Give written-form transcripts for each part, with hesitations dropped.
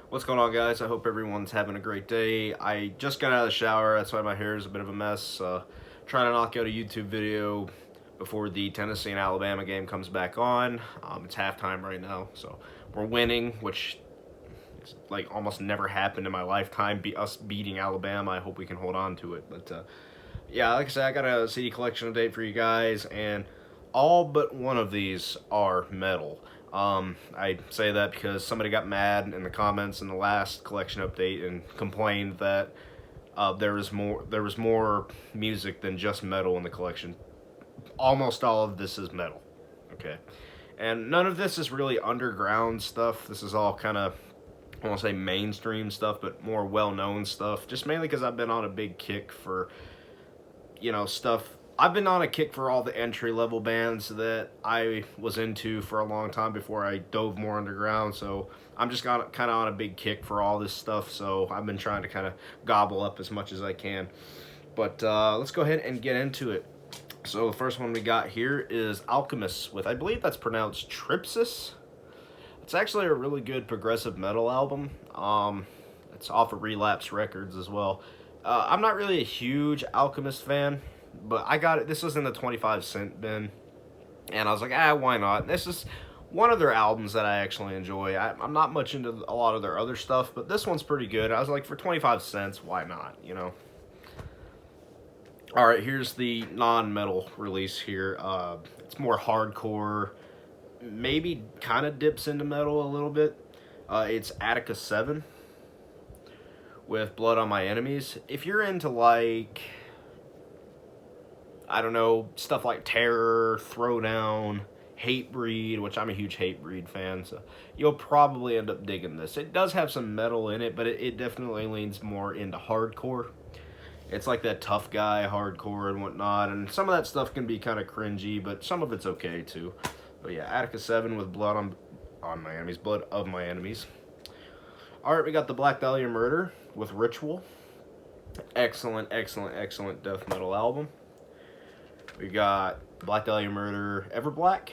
What's going on, guys? I hope everyone's having a great day. I just got out of the shower, that's why my hair is a bit of a mess. Trying to knock out a YouTube video before the Tennessee and Alabama game comes back on. It's halftime right now, so we're winning, which is like almost never happened in my lifetime. Us beating Alabama. I hope we can hold on to it. But yeah, like I said, I got a CD collection update for you guys, and all but one of these are metal. I say that because somebody got mad in the comments in the last collection update and complained that there was more music than just metal in the collection. Almost all of this is metal. Okay, and none of this is really underground stuff. This is all kind of, I won't say mainstream stuff, but more well-known stuff. Just mainly because I've been on a big kick for stuff. I've been on a kick for all the entry level bands that I was into for a long time before I dove more underground. So I'm just kind of on a big kick for all this stuff. So I've been trying to kind of gobble up as much as I can. But let's go ahead and get into it. So the first one we got here is Alchemist with, I believe that's pronounced Tripsis. It's actually a really good progressive metal album. It's off of Relapse Records as well. I'm not really a huge Alchemist fan, but I got it. This was in the 25-cent bin, and I was like, why not? This is one of their albums that I actually enjoy. I'm not much into a lot of their other stuff, but this one's pretty good. I was like, for 25 cents, why not, Alright, here's the non-metal release here. It's more hardcore, maybe kind of dips into metal a little bit. It's Attica 7 with Blood on My Enemies. If you're into, like, I don't know, stuff like Terror, Throwdown, Hatebreed, which I'm a huge Hatebreed fan, so you'll probably end up digging this. It does have some metal in it, but it definitely leans more into hardcore. It's like that tough guy hardcore and whatnot, and some of that stuff can be kind of cringy, but some of it's okay too. But yeah, Attica 7 with Blood on My Enemies, Blood of My Enemies. Alright, we got the Black Dahlia Murder with Ritual. Excellent, excellent, excellent death metal album. We got Black Dahlia Murder, Everblack.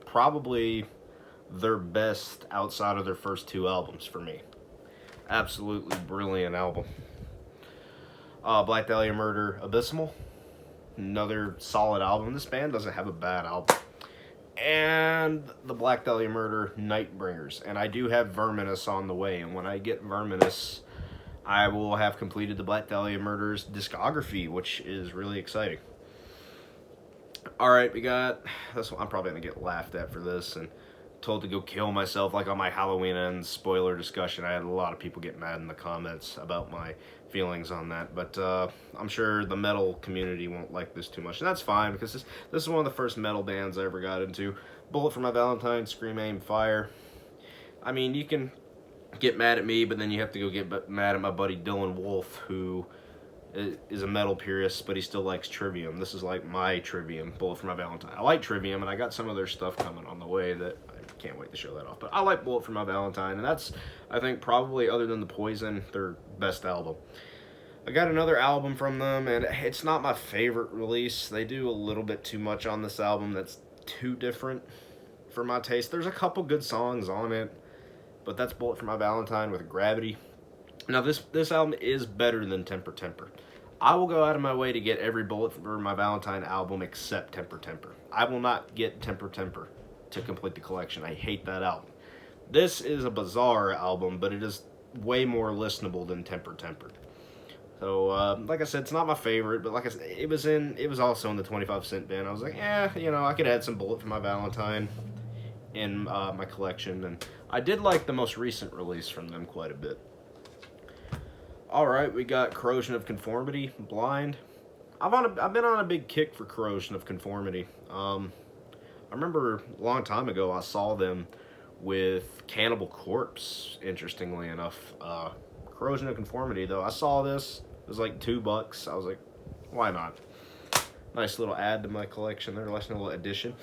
Probably their best outside of their first two albums for me. Absolutely brilliant album. Black Dahlia Murder, Abysmal. Another solid album. This band doesn't have a bad album. And the Black Dahlia Murder, Nightbringers. And I do have Verminous on the way. And when I get Verminous, I will have completed the Black Dahlia Murder's discography, which is really exciting. Alright, we got this one. I'm probably going to get laughed at for this and told to go kill myself, like on my Halloween Ends spoiler discussion. I had a lot of people get mad in the comments about my feelings on that, but I'm sure the metal community won't like this too much, and that's fine, because this is one of the first metal bands I ever got into. Bullet for My Valentine, Scream, Aim, Fire. I mean, you can get mad at me, but then you have to go get mad at my buddy Dylan Wolf, who is a metal purist, but he still likes Trivium. This is like my Trivium, Bullet for My Valentine. I like Trivium, and I got some of their stuff coming on the way that I can't wait to show that off. But I like Bullet for My Valentine, and that's, I think, probably, other than The Poison, their best album. I got another album from them, and it's not my favorite release. They do a little bit too much on this album that's too different for my taste. There's a couple good songs on it, but that's Bullet for My Valentine with Gravity. Now, this album is better than Temper Temper. I will go out of my way to get every Bullet for My Valentine album except Temper Temper. I will not get Temper Temper to complete the collection. I hate that album. This is a bizarre album, but it is way more listenable than Temper Temper. So, like I said, it's not my favorite, but like I said, it was also in the 25-cent bin. I was like, I could add some Bullet for My Valentine in my collection, and I did like the most recent release from them quite a bit. Alright, we got Corrosion of Conformity, Blind. I've been on a big kick for Corrosion of Conformity. I remember a long time ago I saw them with Cannibal Corpse, interestingly enough. Corrosion of Conformity, though, I saw this, it was like $2. I was like, why not? Nice little add to my collection there, nice little addition.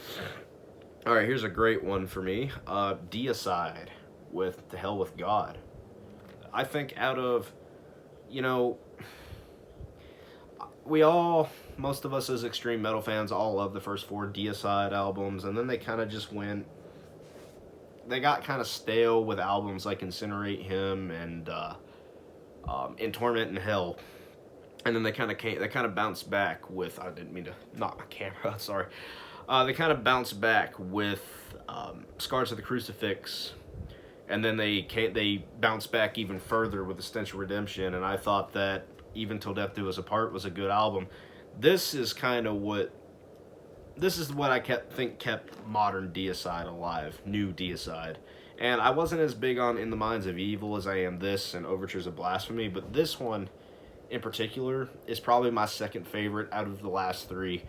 Alright, here's a great one for me. Deicide with To Hell with God. I think out of, most of us as extreme metal fans all love the first four Deicide albums, and then they kind of just went they got kind of stale with albums like Incinerate Him and In Torment in Hell. And then they kind of bounced back with, I didn't mean to knock my camera, sorry. They kind of bounced back with Scars of the Crucifix, and then they bounced back even further with Essential Redemption, and I thought that Even Till Death Do Us Apart was a good album. This is what I kept modern Deicide alive, new Deicide. And I wasn't as big on In the Minds of Evil as I am this and Overtures of Blasphemy, but this one in particular is probably my second favorite out of the last three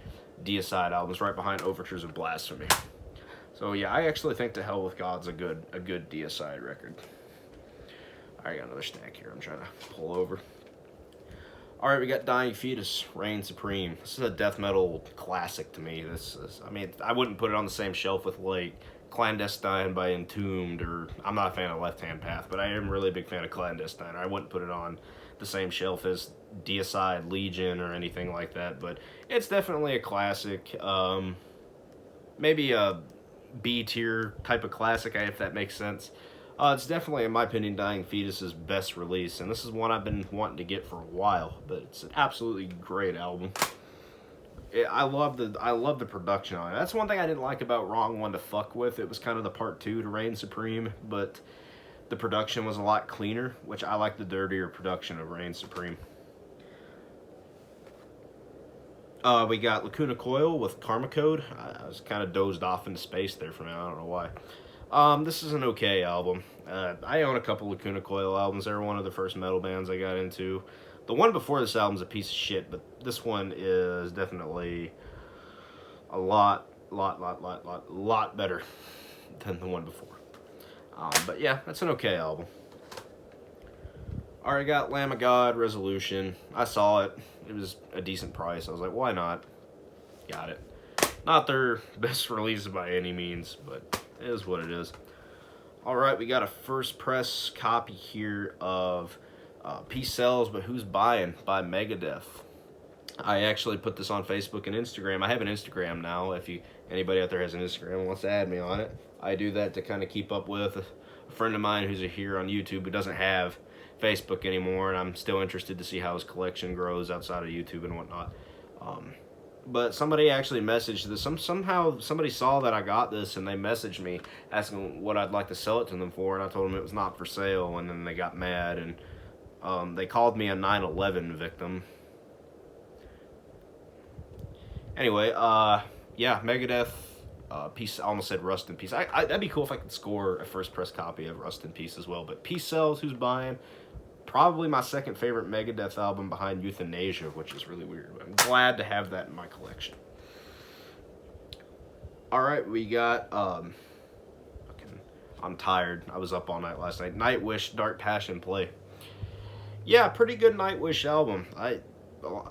Deicide albums, right behind Overtures of Blasphemy. So yeah, I actually think To Hell With God's a good Deicide record. I got another stack here I'm trying to pull over. Alright, we got Dying Fetus, Reign Supreme. This is a death metal classic to me. I wouldn't put it on the same shelf with, like, Clandestine by Entombed, or I'm not a fan of Left Hand Path, but I am really a big fan of Clandestine. I wouldn't put it on the same shelf as Deicide, Legion, or anything like that, but it's definitely a classic. Maybe a B-tier type of classic, if that makes sense. It's definitely, in my opinion, Dying Fetus's best release, and this is one I've been wanting to get for a while, but it's an absolutely great album. I love the production on it. That's one thing I didn't like about Wrong One to Fuck With. It was kind of the part 2 to Reign Supreme, but the production was a lot cleaner, which I like the dirtier production of Reign Supreme. We got Lacuna Coil with Karma Code. I was kind of dozed off into space there for a minute. I don't know why. This is an okay album. I own a couple Lacuna Coil albums. They were one of the first metal bands I got into. The one before this album's a piece of shit, but this one is definitely a lot better than the one before. But yeah, that's an okay album. Alright, got Lamb of God, Resolution. I saw it. It was a decent price. I was like, why not? Got it. Not their best release by any means, but it is what it is. Alright, we got a first press copy here of Peace Sells, But Who's Buying by Megadeth. I actually put this on Facebook and Instagram. I have an Instagram now. If anybody out there has an Instagram and wants to add me on it, I do that to kind of keep up with a friend of mine who's here on YouTube who doesn't have Facebook anymore, and I'm still interested to see how his collection grows outside of YouTube and whatnot. But somebody actually messaged this. Somehow somebody saw that I got this, and they messaged me asking what I'd like to sell it to them for, and I told them it was not for sale, and then they got mad, and they called me a 9/11 victim. Anyway, yeah, Megadeth, Peace. I almost said Rust in Peace. That'd be cool if I could score a first press copy of Rust in Peace as well. But Peace Sells, Who's Buying? Probably my second favorite Megadeth album behind Euthanasia, which is really weird. But I'm glad to have that in my collection. Alright, we got, I'm tired. I was up all night last night. Nightwish, Dark Passion Play. Yeah, pretty good Nightwish album.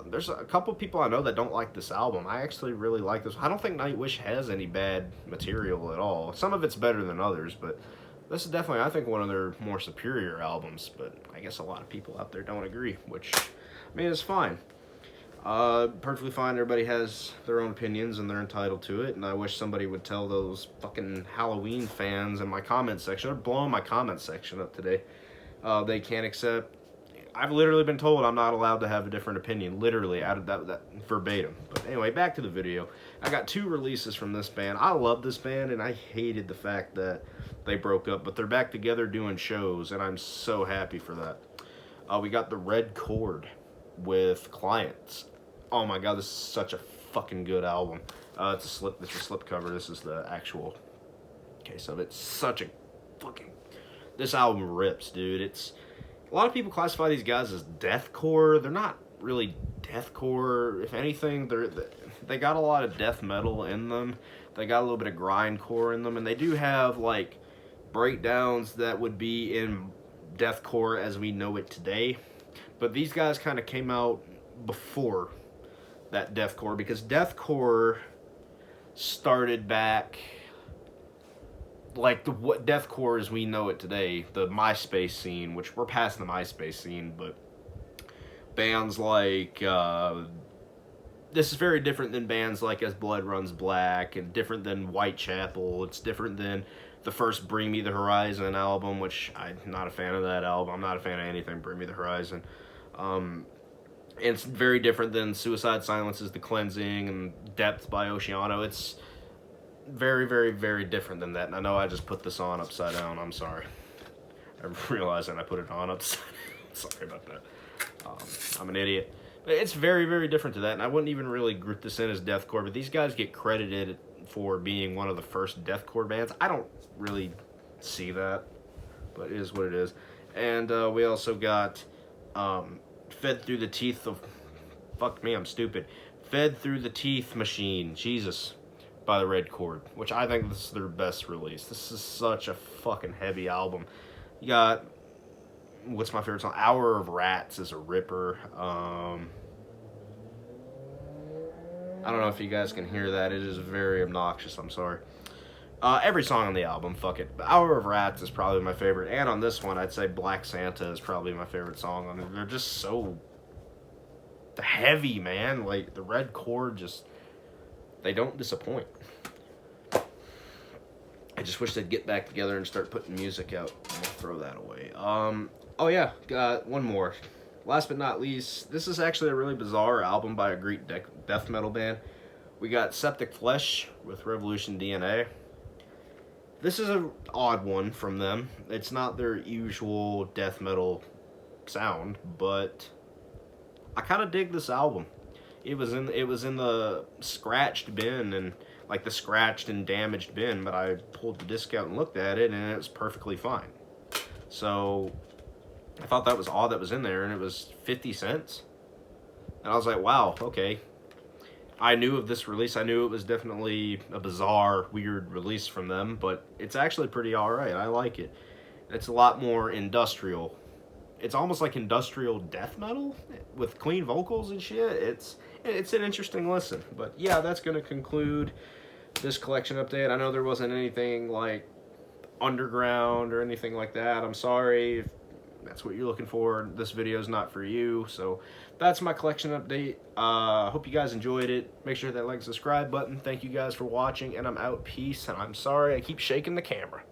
There's a couple people I know that don't like this album. I actually really like this. I don't think Nightwish has any bad material at all. Some of it's better than others, but this is definitely, I think, one of their more superior albums. But I guess a lot of people out there don't agree, which, I mean, it's fine. Perfectly fine. Everybody has their own opinions, and they're entitled to it. And I wish somebody would tell those fucking Halloween fans in my comment section. They're blowing my comment section up today. They can't accept. I've literally been told I'm not allowed to have a different opinion, literally, out of that verbatim. But anyway, back to the video. I got 2 releases from this band. I love this band, and I hated the fact that they broke up, but they're back together doing shows, and I'm so happy for that. We got The Red Chord with Clients. Oh my god, this is such a fucking good album. It's a slip cover. This is the actual case of it. It's such a fucking... This album rips, dude. A lot of people classify these guys as deathcore. They're not really deathcore. If anything, they got a lot of death metal in them. They got a little bit of grindcore in them, and they do have like breakdowns that would be in deathcore as we know it today. But these guys kind of came out before that deathcore, because deathcore started back like what deathcore as we know it today, the MySpace scene, which we're past the MySpace scene, but bands like this is very different than bands like As Blood Runs Black, and different than Whitechapel. It's different than the first Bring Me the Horizon album, which I'm not a fan of that album. I'm not a fan of anything Bring Me the Horizon. It's very different than Suicide Silence's The Cleansing and Depth by Oceano. It's very, very, very different than that. And I know I just put this on upside down. I'm sorry. I realized that I put it on upside down. Sorry about that. I'm an idiot. But it's very, very different to that. And I wouldn't even really group this in as deathcore, but these guys get credited for being one of the first deathcore bands. I don't really see that, but it is what it is. And we also got Fed Through the Teeth of... Fuck me, I'm stupid. Fed Through the Teeth Machine. Jesus. By the Red Chord, which I think this is their best release. This is such a fucking heavy album. You got... What's my favorite song? Hour of Rats is a ripper. I don't know if you guys can hear that. It is very obnoxious. I'm sorry. Every song on the album, fuck it. Hour of Rats is probably my favorite. And on this one, I'd say Black Santa is probably my favorite song. I mean, they're just so heavy, man. Like, the Red Chord just... They don't disappoint. I just wish they'd get back together and start putting music out. I'm gonna throw that away. Oh yeah, got one more. Last but not least, this is actually a really bizarre album by a Greek death metal band. We got Septic Flesh with Revolution DNA. This is an odd one from them. It's not their usual death metal sound, but I kind of dig this album. It was in the scratched bin, and like the scratched and damaged bin, but I pulled the disc out and looked at it, and it was perfectly fine. So I thought that was all that was in there, and it was 50 cents. And I was like, wow, okay. I knew of this release. I knew it was definitely a bizarre, weird release from them, but it's actually pretty alright. I like it. It's a lot more industrial. It's almost like industrial death metal with clean vocals and shit. It's an interesting listen. But yeah, that's going to conclude this collection update. I know there wasn't anything like underground or anything like that. I'm sorry if that's what you're looking for. This video is not for you. So that's my collection update. Hope you guys enjoyed it. Make sure to hit that like and subscribe button. Thank you guys for watching, and I'm out. Peace. And I'm sorry I keep shaking the camera.